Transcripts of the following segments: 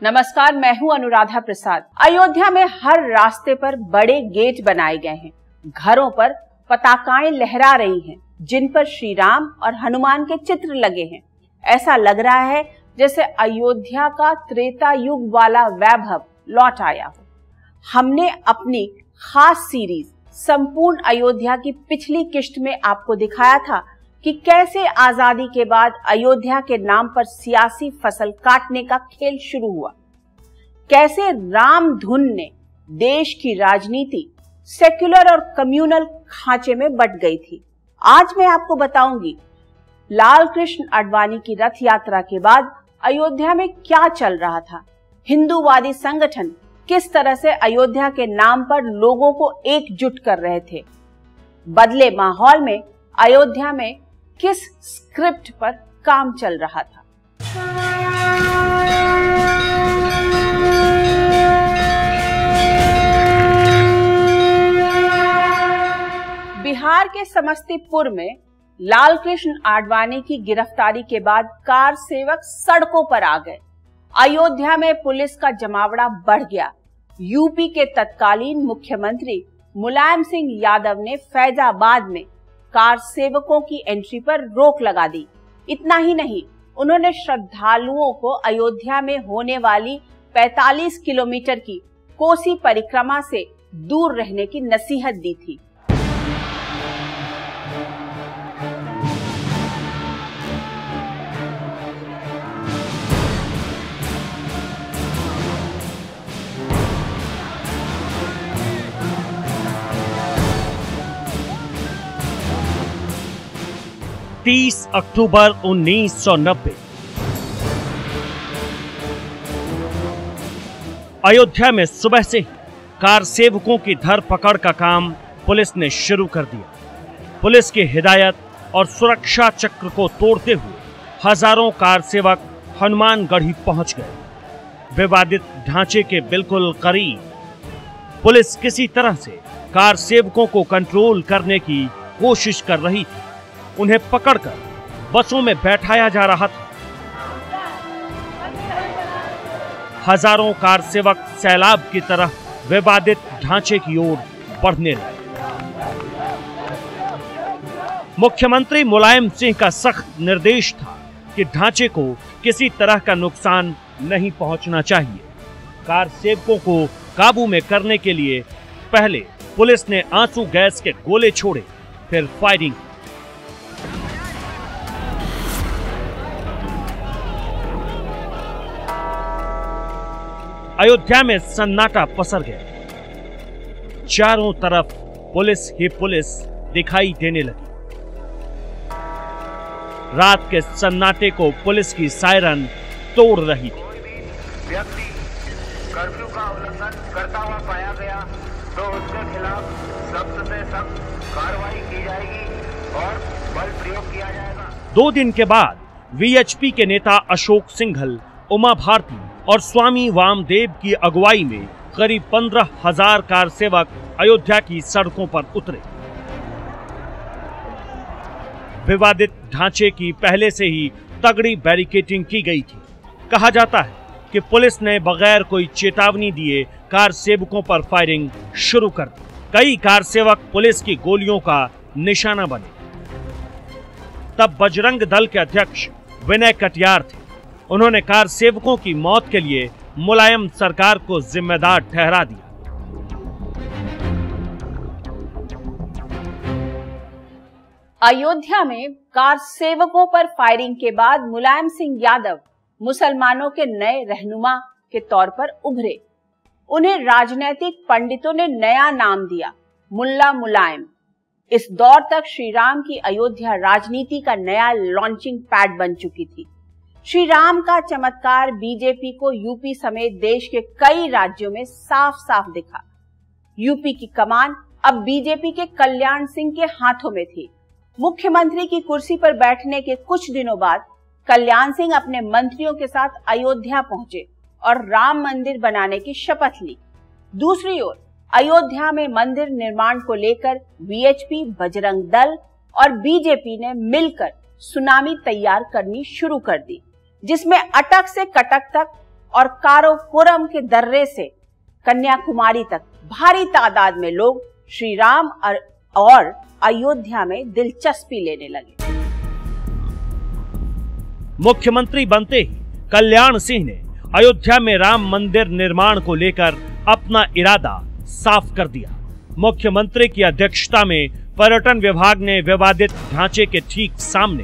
नमस्कार, मैं हूं अनुराधा प्रसाद। अयोध्या में हर रास्ते पर बड़े गेट बनाए गए हैं। घरों पर पताकाएं लहरा रही हैं, जिन पर श्री राम और हनुमान के चित्र लगे हैं। ऐसा लग रहा है जैसे अयोध्या का त्रेता युग वाला वैभव लौट आया हो। हमने अपनी खास सीरीज संपूर्ण अयोध्या की पिछली किश्त में आपको दिखाया था कि कैसे आजादी के बाद अयोध्या के नाम पर सियासी फसल काटने का खेल शुरू हुआ, कैसे राम धुन ने देश की राजनीति सेक्युलर और कम्युनल खांचे में बट गई थी। आज मैं आपको बताऊंगी लाल कृष्ण आडवाणी की रथ यात्रा के बाद अयोध्या में क्या चल रहा था। हिंदूवादी संगठन किस तरह से अयोध्या के नाम पर लोगों को एकजुट कर रहे थे। बदले माहौल में अयोध्या में किस स्क्रिप्ट पर काम चल रहा था। बिहार के समस्तीपुर में लाल कृष्ण आडवाणी की गिरफ्तारी के बाद कार सेवक सड़कों पर आ गए। अयोध्या में पुलिस का जमावड़ा बढ़ गया। यूपी के तत्कालीन मुख्यमंत्री मुलायम सिंह यादव ने फैजाबाद में कार सेवकों की एंट्री पर रोक लगा दी। इतना ही नहीं, उन्होंने श्रद्धालुओं को अयोध्या में होने वाली 45 किलोमीटर की कोसी परिक्रमा से दूर रहने की नसीहत दी थी। अक्टूबर 1990 अयोध्या में सुबह से ही कार सेवकों की धरपकड़ का काम पुलिस ने शुरू कर दिया। पुलिस की हिदायत और सुरक्षा चक्र को तोड़ते हुए हजारों कार सेवक हनुमानगढ़ी पहुंच गए। विवादित ढांचे के बिल्कुल करीब पुलिस किसी तरह से कार सेवकों को कंट्रोल करने की कोशिश कर रही थी। उन्हें पकड़कर बसों में बैठाया जा रहा था। हजारों कार सेवक सैलाब की तरह विवादित ढांचे की ओर बढ़ने लगे। मुख्यमंत्री मुलायम सिंह का सख्त निर्देश था कि ढांचे को किसी तरह का नुकसान नहीं पहुंचना चाहिए। कार सेवकों को काबू में करने के लिए पहले पुलिस ने आंसू गैस के गोले छोड़े, फिर फायरिंग। अयोध्या में सन्नाटा पसर गया। चारों तरफ पुलिस ही पुलिस दिखाई देने लगी। रात के सन्नाटे को पुलिस की सायरन तोड़ रही थी। व्यक्ति कर्फ्यू का उल्लंघन करता हुआ पाया गया तो उसके खिलाफ सख्त से सख्त कार्रवाई की जाएगी और बल प्रयोग किया जाएगा। 2 दिन के बाद वीएचपी के नेता अशोक सिंघल, उमा भारती और स्वामी वामदेव की अगुवाई में करीब 15,000 कार सेवक अयोध्या की सड़कों पर उतरे। विवादित ढांचे की पहले से ही तगड़ी बैरिकेडिंग की गई थी। कहा जाता है कि पुलिस ने बगैर कोई चेतावनी दिए कार सेवकों पर फायरिंग शुरू कर दी। कई कार सेवक पुलिस की गोलियों का निशाना बने। तब बजरंग दल के अध्यक्ष विनय कटियार थे। उन्होंने कार सेवकों की मौत के लिए मुलायम सरकार को जिम्मेदार ठहरा दिया। अयोध्या में कार सेवकों पर फायरिंग के बाद मुलायम सिंह यादव मुसलमानों के नए रहनुमा के तौर पर उभरे। उन्हें राजनीतिक पंडितों ने नया नाम दिया, मुल्ला मुलायम। इस दौर तक श्री राम की अयोध्या राजनीति का नया लॉन्चिंग पैड बन चुकी थी। श्री राम का चमत्कार बीजेपी को यूपी समेत देश के कई राज्यों में साफ साफ दिखा। यूपी की कमान अब बीजेपी के कल्याण सिंह के हाथों में थी। मुख्यमंत्री की कुर्सी पर बैठने के कुछ दिनों बाद कल्याण सिंह अपने मंत्रियों के साथ अयोध्या पहुंचे और राम मंदिर बनाने की शपथ ली। दूसरी ओर अयोध्या में मंदिर निर्माण को लेकर वीएचपी, बजरंग दल और बीजेपी ने मिलकर सुनामी तैयार करनी शुरू कर दी, जिसमें अटक से कटक तक और काराकोरम के दर्रे से कन्याकुमारी तक भारी तादाद में लोग श्री राम और अयोध्या में दिलचस्पी लेने लगे। मुख्यमंत्री बनते ही कल्याण सिंह ने अयोध्या में राम मंदिर निर्माण को लेकर अपना इरादा साफ कर दिया। मुख्यमंत्री की अध्यक्षता में पर्यटन विभाग ने विवादित ढांचे के ठीक सामने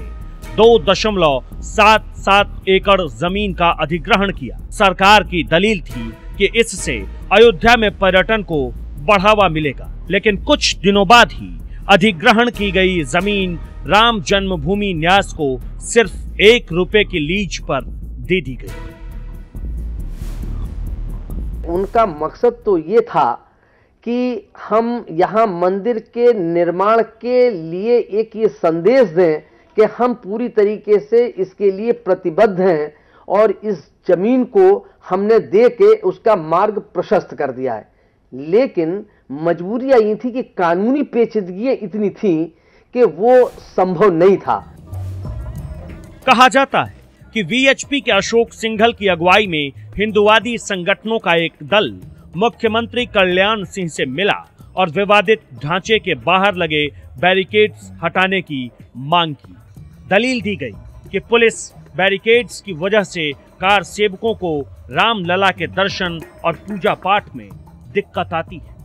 2.77 एकड़ जमीन का अधिग्रहण किया। सरकार की दलील थी कि इससे अयोध्या में पर्यटन को बढ़ावा मिलेगा, लेकिन कुछ दिनों बाद ही अधिग्रहण की गई जमीन राम जन्मभूमि न्यास को सिर्फ ₹1 की लीज पर दे दी गई। उनका मकसद तो ये था कि हम यहाँ मंदिर के निर्माण के लिए एक ये संदेश दें कि हम पूरी तरीके से इसके लिए प्रतिबद्ध हैं और इस जमीन को हमने दे के उसका मार्ग प्रशस्त कर दिया है। लेकिन मजबूरियां ये थी कि कानूनी पेचीदगियां इतनी थी कि वो संभव नहीं था। कहा जाता है कि वीएचपी के अशोक सिंघल की अगुवाई में हिंदुवादी संगठनों का एक दल मुख्यमंत्री कल्याण सिंह से मिला और विवादित ढांचे के बाहर लगे बैरिकेड्स हटाने की मांग की। दलील दी गई कि पुलिस बैरिकेड्स की वजह से कार सेवकों को रामलला के दर्शन और पूजा पाठ में दिक्कत आती है।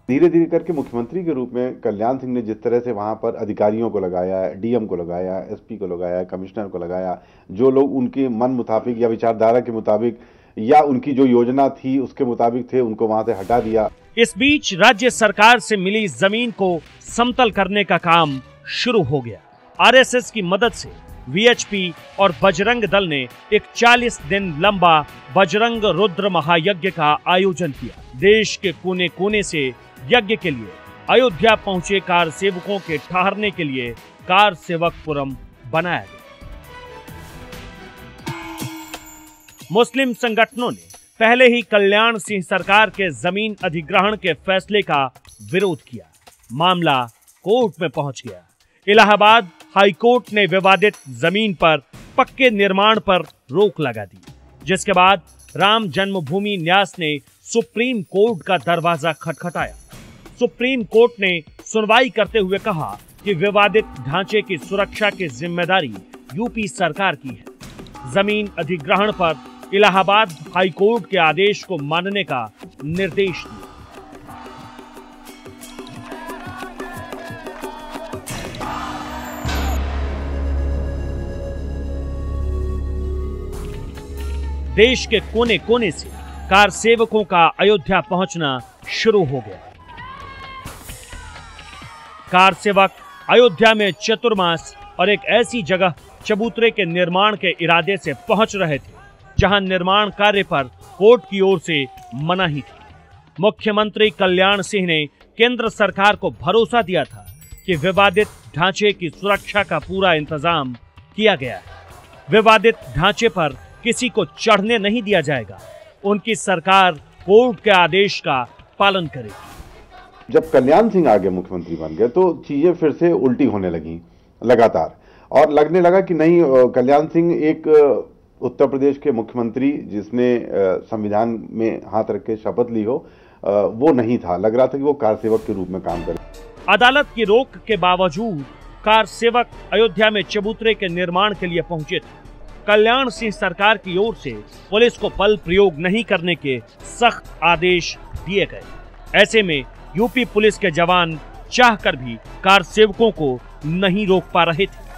धीरे धीरे करके मुख्यमंत्री के रूप में कल्याण सिंह ने जिस तरह से वहां पर अधिकारियों को लगाया, डीएम को लगाया, एसपी को लगाया, कमिश्नर को लगाया, जो लोग उनके मन मुताबिक या विचारधारा के मुताबिक या उनकी जो योजना थी उसके मुताबिक थे, उनको वहां से हटा दिया। इस बीच राज्य सरकार से मिली जमीन को समतल करने का काम शुरू हो गया। आरएसएस की मदद से वीएचपी और बजरंग दल ने एक 40 दिन लंबा बजरंग रुद्र महायज्ञ का आयोजन किया। देश के कोने कोने से यज्ञ के लिए अयोध्या पहुंचे कार सेवकों के ठहरने के लिए कार सेवकपुरम बनाया गया। मुस्लिम संगठनों ने पहले ही कल्याण सिंह सरकार के जमीन अधिग्रहण के फैसले का विरोध किया। मामला कोर्ट में पहुंच गया। इलाहाबाद हाई कोर्ट ने विवादित जमीन पर पक्के निर्माण पर रोक लगा दी, जिसके बाद राम जन्मभूमि न्यास ने सुप्रीम कोर्ट का दरवाजा खटखटाया। सुप्रीम कोर्ट ने सुनवाई करते हुए कहा कि विवादित ढांचे की सुरक्षा की जिम्मेदारी यूपी सरकार की है। जमीन अधिग्रहण पर इलाहाबाद हाई कोर्ट के आदेश को मानने का निर्देश दिया। देश के कोने कोने से कार सेवकों का अयोध्या पहुंचना शुरू हो गया। कार सेवक अयोध्या में चतुर्मास और एक ऐसी जगह चबूतरे के निर्माण के इरादे से पहुंच रहे थे जहां निर्माण कार्य पर कोर्ट की ओर से मनाही थी। मुख्यमंत्री कल्याण सिंह ने केंद्र सरकार को भरोसा दिया था कि विवादित ढांचे की सुरक्षा का पूरा इंतजाम किया गया है। विवादित ढांचे पर किसी को चढ़ने नहीं दिया जाएगा। उनकी सरकार कोर्ट के आदेश का पालन करेगी। जब कल्याण सिंह आगे मुख्यमंत्री बन गए तो चीजें फिर से उल्टी होने लगी लगातार, और लगने लगा कि नहीं, कल्याण सिंह एक उत्तर प्रदेश के मुख्यमंत्री जिसने संविधान में हाथ रख के शपथ ली हो, वो नहीं था। लग रहा था कि वो कार सेवक के रूप में काम करे। अदालत की रोक के बावजूद कार सेवक अयोध्या में चबूतरे के निर्माण के लिए पहुंचे थे। कल्याण सिंह सरकार की ओर से पुलिस को बल प्रयोग नहीं करने के सख्त आदेश दिए गए। ऐसे में यूपी पुलिस के जवान चाहकर भी कार सेवकों को नहीं रोक पा रहे थे।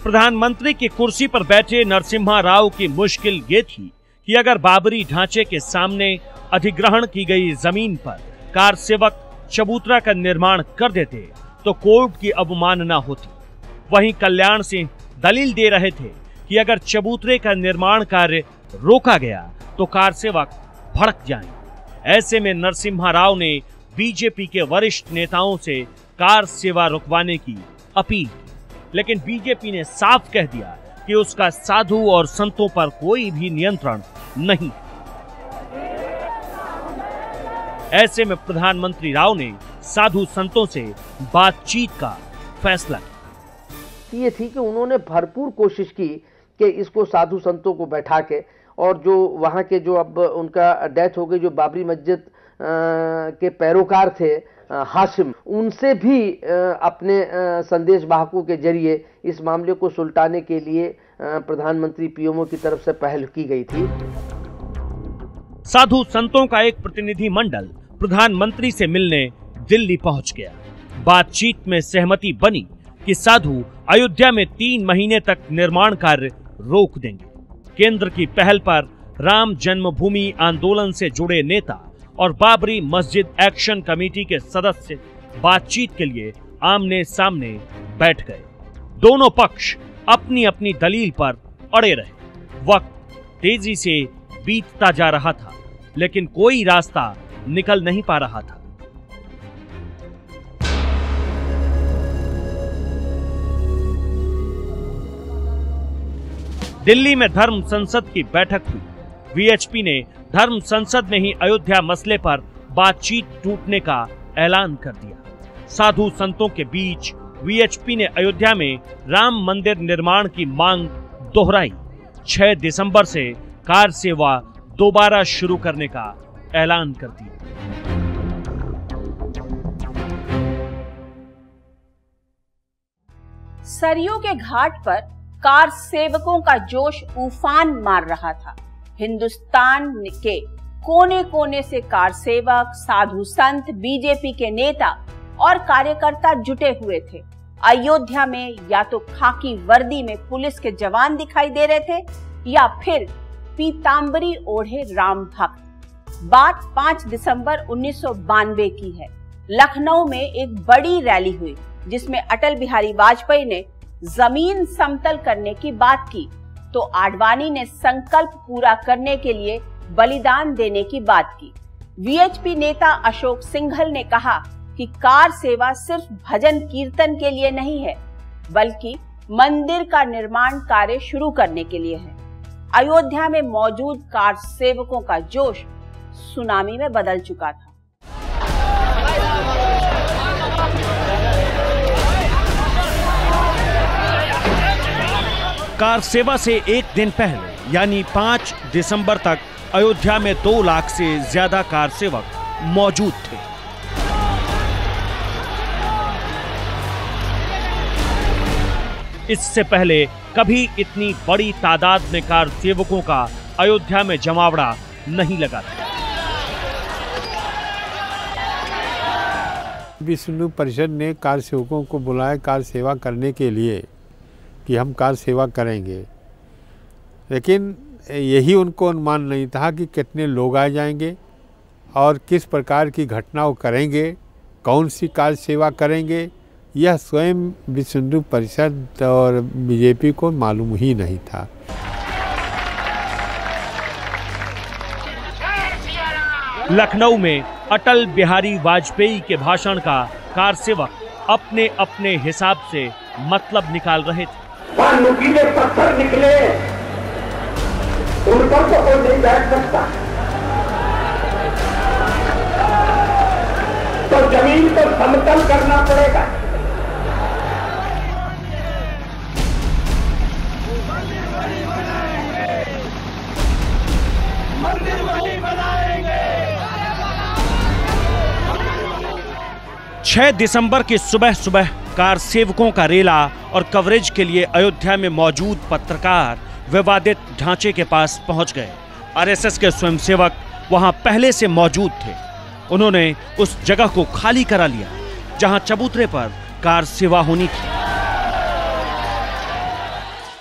प्रधानमंत्री की कुर्सी पर बैठे नरसिम्हा राव की मुश्किल ये थी कि अगर बाबरी ढांचे के सामने अधिग्रहण की गई जमीन पर कार सेवक चबूतरा का निर्माण कर देते तो कोर्ट की अवमानना होती। वहीं कल्याण सिंह दलील दे रहे थे कि अगर चबूतरे का निर्माण कार्य रोका गया तो कार सेवक भड़क जाएंगे। ऐसे में नरसिम्हा राव ने बीजेपी के वरिष्ठ नेताओं से कार सेवा रुकवाने की अपील की, लेकिन बीजेपी ने साफ कह दिया कि उसका साधु और संतों पर कोई भी नियंत्रण नहीं। ऐसे में प्रधानमंत्री राव ने साधु संतों से बातचीत का फैसला। ये थी कि उन्होंने भरपूर कोशिश की कि इसको साधु संतों को बैठा के, और जो वहाँ के जो अब उनका डेथ हो गई, जो बाबरी मस्जिद के पैरोकार थे हाशिम, उनसे भी अपने संदेश वाहकों के जरिए इस मामले को सुलटाने के लिए प्रधानमंत्री पीएमओ की तरफ से पहल की गई थी। साधु संतों का एक प्रतिनिधि मंडल प्रधानमंत्री से मिलने दिल्ली पहुंच गया। बातचीत में सहमति बनी कि साधु अयोध्या में 3 महीने तक निर्माण कार्य रोक देंगे। केंद्र की पहल पर राम जन्मभूमि आंदोलन से जुड़े नेता और बाबरी मस्जिद एक्शन कमेटी के सदस्य बातचीत के लिए आमने सामने बैठ गए। दोनों पक्ष अपनी अपनी दलील पर अड़े रहे। वक्त तेजी से बीतता जा रहा था, लेकिन कोई रास्ता निकल नहीं पा रहा था। दिल्ली में धर्म संसद की बैठक हुई। वीएचपी ने धर्म संसद में ही अयोध्या मसले पर बातचीत टूटने का ऐलान कर दिया। साधु संतों के बीच वीएचपी ने अयोध्या में राम मंदिर निर्माण की मांग दोहराई। 6 दिसंबर से कार सेवा दोबारा शुरू करने का ऐलान कर दिया। सरयू के घाट पर कार सेवकों का जोश उफान मार रहा था। हिंदुस्तान के कोने कोने से कार सेवक, साधु संत, बीजेपी के नेता और कार्यकर्ता जुटे हुए थे। अयोध्या में या तो खाकी वर्दी में पुलिस के जवान दिखाई दे रहे थे या फिर पीतांबरी ओढ़े राम भक्त। बात 5 दिसंबर 1992 की है। लखनऊ में एक बड़ी रैली हुई जिसमें अटल बिहारी वाजपेयी ने जमीन समतल करने की बात की तो आडवाणी ने संकल्प पूरा करने के लिए बलिदान देने की बात की। वीएचपी नेता अशोक सिंघल ने कहा कि कार सेवा सिर्फ भजन कीर्तन के लिए नहीं है, बल्कि मंदिर का निर्माण कार्य शुरू करने के लिए है। अयोध्या में मौजूद कार सेवकों का जोश सुनामी में बदल चुका था। कार सेवा से एक दिन पहले यानी 5 दिसंबर तक अयोध्या में 2 लाख से ज्यादा कार सेवक मौजूद थे। इससे पहले कभी इतनी बड़ी तादाद में कार सेवकों का अयोध्या में जमावड़ा नहीं लगा था। विश्व हिंदू परिषद ने कार सेवकों को बुलाया कार सेवा करने के लिए कि हम कार सेवा करेंगे, लेकिन यही उनको अनुमान नहीं था कि कितने लोग आ जाएंगे और किस प्रकार की घटना वो करेंगे, कौन सी कार सेवा करेंगे, यह स्वयं विश्व हिंदू परिषद और बीजेपी को मालूम ही नहीं था। लखनऊ में अटल बिहारी वाजपेयी के भाषण का कार सेवक अपने अपने हिसाब से मतलब निकाल रहे थे। नुकीले पत्थर निकले, उन पर तो कोई नहीं बैठ सकता, तो जमीन को समतल करना पड़ेगा। मंदिर वही बनाएंगे। 6 दिसंबर की सुबह सुबह कार सेवकों का रेला और कवरेज के लिए अयोध्या में मौजूद पत्रकार विवादित ढांचे के पास पहुंच गए। आरएसएस के स्वयंसेवक वहां पहले से मौजूद थे। उन्होंने उस जगह को खाली करा लिया जहां चबूतरे पर कार सेवा होनी थी।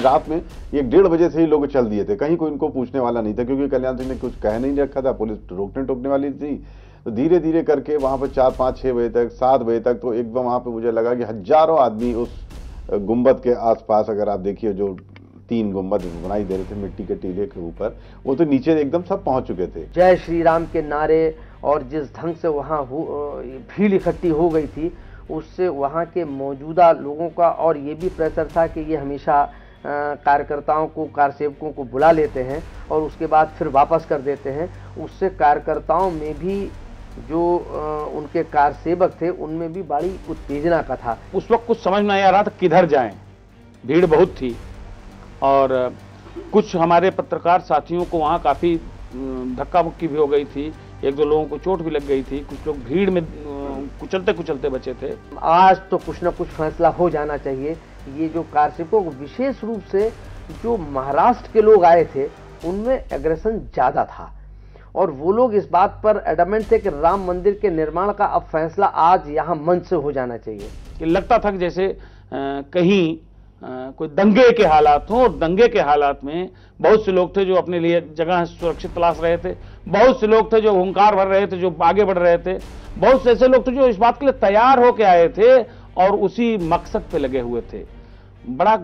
रात में 1-1:30 बजे से ही लोग चल दिए थे, कहीं कोई इनको पूछने वाला नहीं था, क्योंकि कल्याण सिंह ने कुछ कह नहीं रखा था, पुलिस रोकने टोकने वाली थी। तो धीरे धीरे करके वहां पर 4, 5, 6 बजे तक, 7 बजे तक तो एकदम वहां पे मुझे लगा कि हजारों आदमी उस गुंबद के आसपास, अगर आप देखिए जो 3 गुंबद बनाई दे रहे थे मिट्टी के टीले के ऊपर, वो तो नीचे एकदम सब पहुंच चुके थे। जय श्री राम के नारे और जिस ढंग से वहाँ भीड़ इकट्ठी हो गई थी, उससे वहाँ के मौजूदा लोगों का और ये भी प्रेशर था कि ये हमेशा कार्यकर्ताओं को, कार सेवकों को बुला लेते हैं और उसके बाद फिर वापस कर देते हैं। उससे कार्यकर्ताओं में भी जो उनके कार सेवक थे उनमें भी बड़ी उत्तेजना का था। उस वक्त कुछ समझ में नहीं आ रहा था किधर जाएं, भीड़ बहुत थी और कुछ हमारे पत्रकार साथियों को वहाँ काफ़ी धक्का मुक्की भी हो गई थी, एक दो लोगों को चोट भी लग गई थी, कुछ लोग भीड़ में कुचलते कुचलते बचे थे। आज तो कुछ न कुछ फैसला हो जाना चाहिए। ये जो कार सेवकों को विशेष रूप से जो महाराष्ट्र के लोग आए थे उनमें एग्रेशन ज़्यादा था और वो लोग इस बात पर एडमेंट थे कि राम मंदिर के निर्माण का अब फैसला आज यहाँ मंच से हो जाना चाहिए। कि लगता था कि जैसे कहीं कोई दंगे के हालात हों और दंगे के हालात में बहुत से लोग थे जो अपने लिए जगह सुरक्षित तलाश रहे थे, बहुत से लोग थे जो हुंकार भर रहे थे, जो आगे बढ़ रहे थे, बहुत से ऐसे लोग थे जो इस बात के लिए तैयार होकर आए थे और उसी मकसद पे लगे हुए थे। बड़ा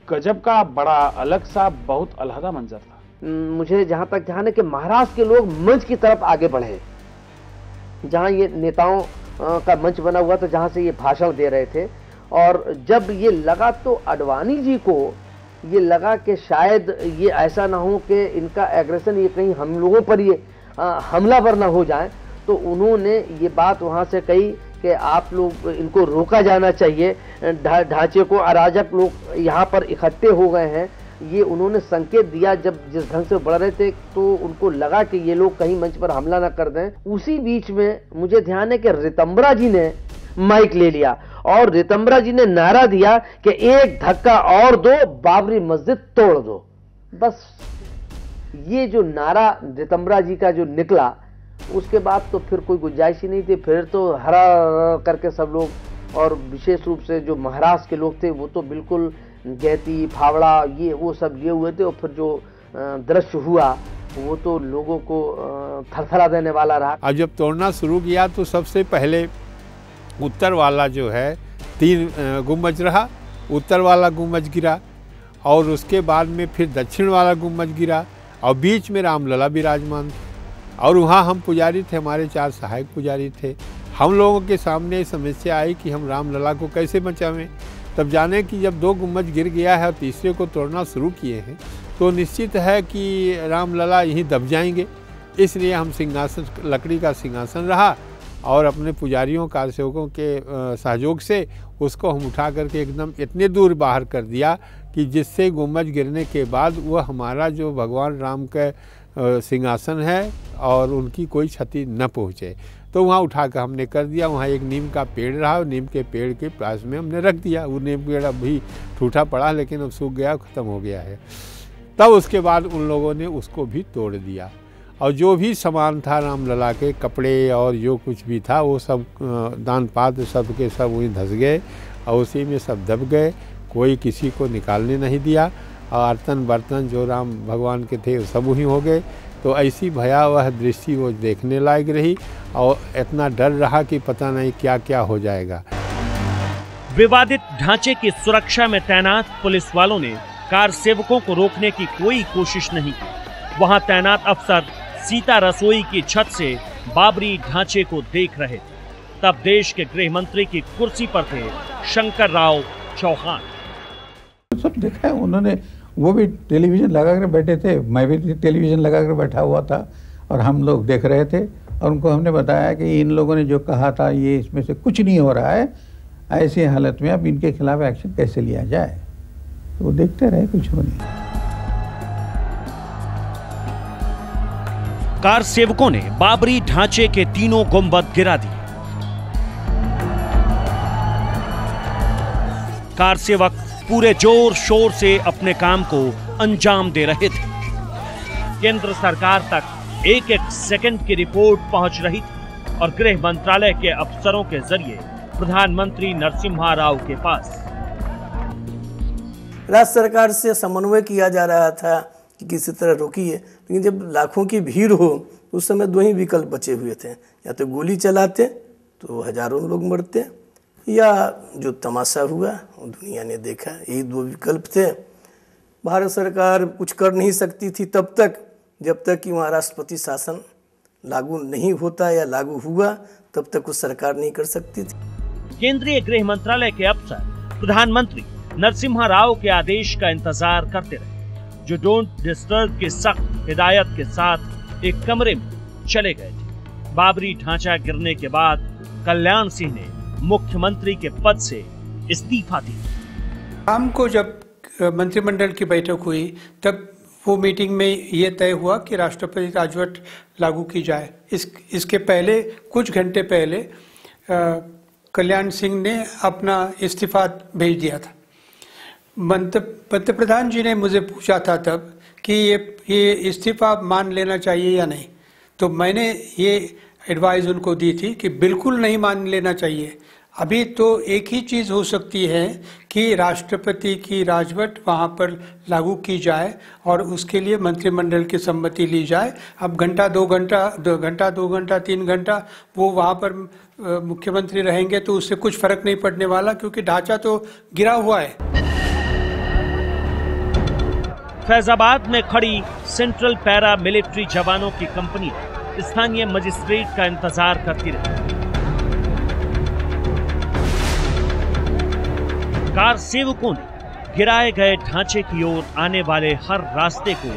गजब का, बड़ा अलग सा, बहुत अलहदा मंजर था। मुझे जहां तक ध्यान है कि महाराष्ट्र के लोग मंच की तरफ आगे बढ़े, जहां ये नेताओं का मंच बना हुआ था, जहां से ये भाषण दे रहे थे। और जब ये लगा तो अडवाणी जी को ये लगा कि शायद ये ऐसा ना हो कि इनका एग्रेशन ये कहीं हम लोगों पर ये हमलावर ना हो जाए, तो उन्होंने ये बात वहाँ से कही कि आप लोग इनको रोका जाना चाहिए, ढांचे को अराजक लोग यहाँ पर इकट्ठे हो गए हैं, ये उन्होंने संकेत दिया। जब जिस ढंग से बढ़ रहे थे तो उनको लगा कि ये लोग कहीं मंच पर हमला ना कर दें। उसी बीच में मुझे ध्यान है कि रितंबरा जी ने माइक ले लिया और रितंबरा जी ने नारा दिया कि एक धक्का और दो, बाबरी मस्जिद तोड़ दो। बस ये जो नारा रितंबरा जी का जो निकला, उसके बाद तो फिर कोई गुंजाइश ही नहीं थी। फिर तो हरा करके सब लोग, और विशेष रूप से जो महाराष्ट्र के लोग थे वो तो बिल्कुल गैती फावड़ा ये वो सब लिए हुए थे। और फिर जो दृश्य हुआ वो तो लोगों को थरथरा देने वाला रहा। अब जब तोड़ना शुरू किया तो सबसे पहले उत्तर वाला जो है 3 गुम्बज रहा, उत्तर वाला गुम्बज गिरा और उसके बाद में फिर दक्षिण वाला गुम्बज गिरा और बीच में रामलला विराजमान थे। और वहाँ हम पुजारी थे, हमारे 4 सहायक पुजारी थे। हम लोगों के सामने समस्या आई कि हम रामलला को कैसे बचावें। तब जाने कि जब 2 गुम्बज गिर गया है और तीसरे को तोड़ना शुरू किए हैं तो निश्चित है कि रामलला यहीं दब जाएंगे। इसलिए हम सिंहासन, लकड़ी का सिंहासन रहा और अपने पुजारियों कार सेवकों के सहयोग से उसको हम उठा करके एकदम इतने दूर बाहर कर दिया कि जिससे गुम्बज गिरने के बाद वह हमारा जो भगवान राम का सिंहासन है और उनकी कोई क्षति न पहुँचे। तो वहाँ उठा कर हमने कर दिया। वहाँ एक नीम का पेड़ रहा और नीम के पेड़ के पास में हमने रख दिया। वो नीम पेड़ अभी ठूठा पड़ा लेकिन अब सूख गया, ख़त्म हो गया है। तब उसके बाद उन लोगों ने उसको भी तोड़ दिया और जो भी सामान था रामलला के, कपड़े और जो कुछ भी था वो सब दान पात्र सब के सब वहीं धंस गए और उसी में सब दब गए। कोई किसी को निकालने नहीं दिया और आर्तन बर्तन जो राम भगवान के थे सब वहीं हो गए। तो ऐसी भयावह दृष्टि वो देखने लायक रही और इतना डर रहा कि पता नहीं क्या क्या हो जाएगा। विवादित ढांचे की सुरक्षा में तैनात पुलिस वालों ने कार सेवकों को रोकने की कोई कोशिश नहीं की। वहां तैनात अफसर सीता रसोई की छत से बाबरी ढांचे को देख रहे थे। तब देश के गृह मंत्री की कुर्सी पर थे शंकर राव चौहान। सब देखा है उन्होंने, वो भी टेलीविजन लगा कर बैठे थे, मैं भी टेलीविजन लगा कर बैठा हुआ था और हम लोग देख रहे थे और उनको हमने बताया कि इन लोगों ने जो कहा था ये इसमें से कुछ नहीं हो रहा है, ऐसी हालत में अब इनके खिलाफ एक्शन कैसे लिया जाए। तो वो देखते रहे, कुछ हो नहीं। कार सेवकों ने बाबरी ढांचे के 3 गुंबद गिरा दिए। कार सेवक पूरे जोर शोर से अपने काम को अंजाम दे रहे थे। केंद्र सरकार तक एक एक सेकंड की रिपोर्ट पहुंच रही थी और गृह मंत्रालय के अफसरों के जरिए प्रधानमंत्री नरसिम्हा राव के पास। राज्य सरकार से समन्वय किया जा रहा था कि किसी तरह रोकिए, लेकिन जब लाखों की भीड़ हो तो उस समय 2 ही विकल्प बचे हुए थे, या तो गोली चलाते तो हजारों लोग मरते, या जो तमाशा हुआ वो दुनिया ने देखा। यही 2 विकल्प थे। भारत सरकार कुछ कर नहीं सकती थी तब तक जब तक कि वहाँ राष्ट्रपति शासन लागू नहीं होता, या लागू हुआ तब तक उस सरकार नहीं कर सकती थी। केंद्रीय गृह मंत्रालय के अफसर प्रधानमंत्री नरसिम्हा राव के आदेश का इंतजार करते रहे, जो डोंट डिस्टर्ब के सख्त हिदायत के साथ एक कमरे में चले गए थे। बाबरी ढांचा गिरने के बाद कल्याण सिंह ने मुख्यमंत्री के पद से इस्तीफा दिया। शाम को जब मंत्रिमंडल की बैठक हुई तब वो मीटिंग में ये तय हुआ कि राष्ट्रपति राजवट लागू की जाए। इसके पहले कुछ घंटे पहले कल्याण सिंह ने अपना इस्तीफा भेज दिया था। मंत्री प्रधान जी ने मुझे पूछा था तब कि ये इस्तीफा मान लेना चाहिए या नहीं, तो मैंने ये एडवाइस उनको दी थी कि बिल्कुल नहीं मान लेना चाहिए। अभी तो एक ही चीज़ हो सकती है कि राष्ट्रपति की राजवट वहाँ पर लागू की जाए और उसके लिए मंत्रिमंडल की सम्मति ली जाए। अब घंटा 2 घंटा 3 घंटा वो वहाँ पर मुख्यमंत्री रहेंगे तो उससे कुछ फर्क नहीं पड़ने वाला, क्योंकि ढांचा तो गिरा हुआ है। फैजाबाद में खड़ी सेंट्रल पैरा मिलिट्री जवानों की कंपनी स्थानीय मजिस्ट्रेट का इंतजार करती रही। कार सेवकों ने गिराए गए ढांचे की ओर आने वाले हर रास्ते को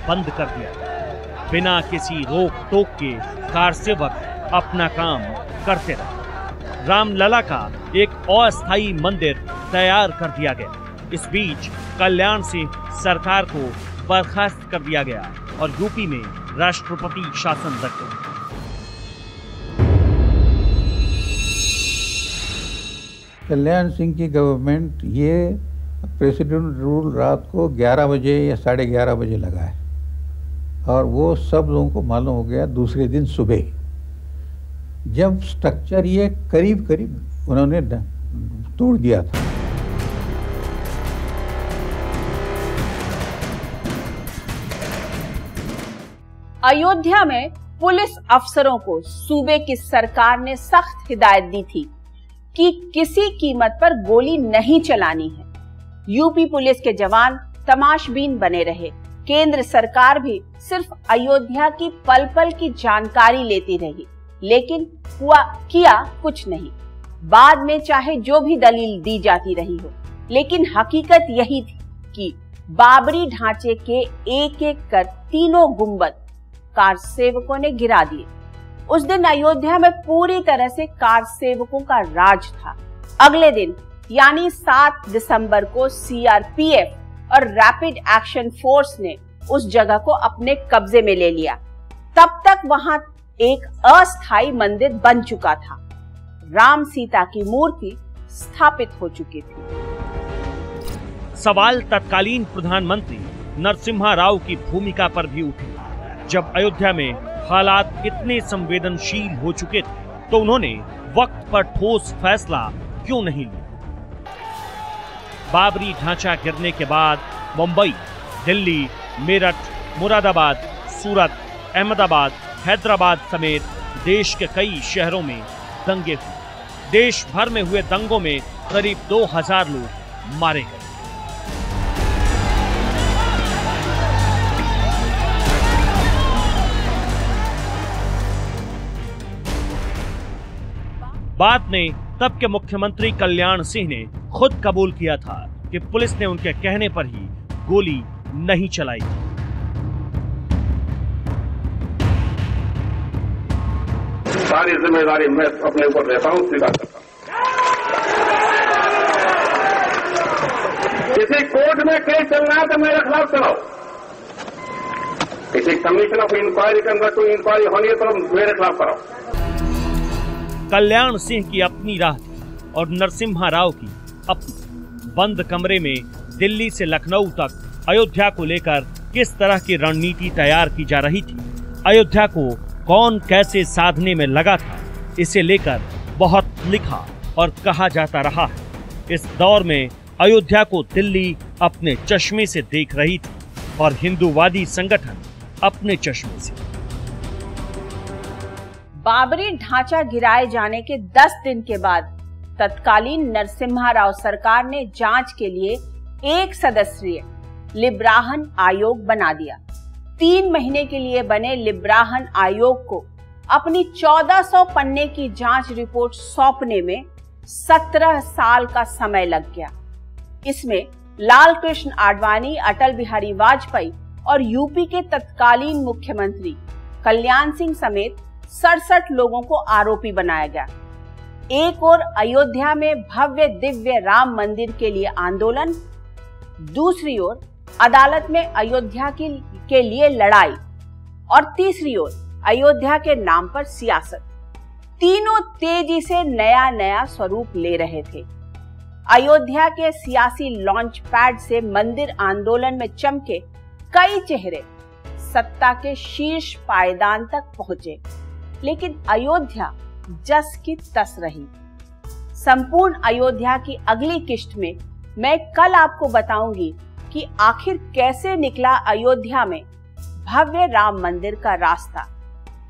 बंद कर दिया। बिना किसी रोक टोक के कार सेवक अपना काम करते रहे। रामलला का एक अस्थायी मंदिर तैयार कर दिया गया। इस बीच कल्याण सिंह सरकार को बर्खास्त कर दिया गया और यूपी में राष्ट्रपति शासन लग गया। कल्याण सिंह की गवर्नमेंट ये प्रेसिडेंट रूल रात को 11 बजे या 11:30 बजे लगा है और वो सब लोगों को मालूम हो गया दूसरे दिन सुबह, जब स्ट्रक्चर ये करीब उन्होंने तोड़ दिया था। अयोध्या में पुलिस अफसरों को सूबे की सरकार ने सख्त हिदायत दी थी कि किसी कीमत पर गोली नहीं चलानी है। यूपी पुलिस के जवान तमाशबीन बने रहे। केंद्र सरकार भी सिर्फ अयोध्या की पल पल की जानकारी लेती रही, लेकिन किया कुछ नहीं। बाद में चाहे जो भी दलील दी जाती रही हो, लेकिन हकीकत यही थी कि बाबरी ढांचे के एक एक कर तीनों गुंबद कार सेवकों ने गिरा दिए। उस दिन अयोध्या में पूरी तरह से कार सेवकों का राज था। अगले दिन यानी 7 दिसंबर को सीआरपीएफ और रैपिड एक्शन फोर्स ने उस जगह को अपने कब्जे में ले लिया। तब तक वहां एक अस्थायी मंदिर बन चुका था। राम सीता की मूर्ति स्थापित हो चुकी थी। सवाल तत्कालीन प्रधानमंत्री नरसिम्हा राव की भूमिका पर भी उठे। जब अयोध्या में हालात इतने संवेदनशील हो चुके थे तो उन्होंने वक्त पर ठोस फैसला क्यों नहीं लिया? बाबरी ढांचा गिरने के बाद मुंबई, दिल्ली, मेरठ, मुरादाबाद, सूरत, अहमदाबाद, हैदराबाद समेत देश के कई शहरों में दंगे हुए। देश भर में हुए दंगों में करीब 2000 लोग मारे गए। बाद में तब के मुख्यमंत्री कल्याण सिंह ने खुद कबूल किया था कि पुलिस ने उनके कहने पर ही गोली नहीं चलाई। सारी जिम्मेदारी मैं अपने ऊपर लेता हूं, स्वीकार करता हूं। किसी कोर्ट में केस चल रहा है तो मेरे खिलाफ चलाओ। किसी कमीशन ऑफ इंक्वायरी के अंदर कोई इंक्वायरी होनी है तो मेरे खिलाफ कराओ। कल्याण सिंह की अपनी राह थी और नरसिम्हा राव की अपनी। बंद कमरे में दिल्ली से लखनऊ तक अयोध्या को लेकर किस तरह की रणनीति तैयार की जा रही थी, अयोध्या को कौन कैसे साधने में लगा था, इसे लेकर बहुत लिखा और कहा जाता रहा है। इस दौर में अयोध्या को दिल्ली अपने चश्मे से देख रही थी और हिंदूवादी संगठन अपने चश्मे से। बाबरी ढांचा गिराए जाने के 10 दिन के बाद तत्कालीन नरसिम्हा राव सरकार ने जांच के लिए एक सदस्यीय लिब्राहन आयोग बना दिया। 3 महीने के लिए बने लिब्राहन आयोग को अपनी 1400 पन्ने की जांच रिपोर्ट सौंपने में 17 साल का समय लग गया। इसमें लाल कृष्ण आडवाणी, अटल बिहारी वाजपेयी और यूपी के तत्कालीन मुख्यमंत्री कल्याण सिंह समेत 67 लोगों को आरोपी बनाया गया। एक और अयोध्या में भव्य दिव्य राम मंदिर के लिए आंदोलन, दूसरी ओर अदालत में अयोध्या के लिए लड़ाई और तीसरी ओर अयोध्या के नाम पर सियासत। तीनों तेजी से नया नया स्वरूप ले रहे थे। अयोध्या के सियासी लॉन्च पैड से मंदिर आंदोलन में चमके कई चेहरे सत्ता के शीर्ष पायदान तक पहुंचे, लेकिन अयोध्या जस की तस रही। संपूर्ण अयोध्या की अगली किस्त में मैं कल आपको बताऊंगी कि आखिर कैसे निकला अयोध्या में भव्य राम मंदिर का रास्ता,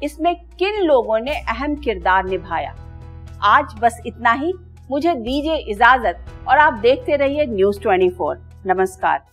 इसमें किन लोगों ने अहम किरदार निभाया। आज बस इतना ही, मुझे दीजिए इजाजत और आप देखते रहिए न्यूज़ 24। नमस्कार।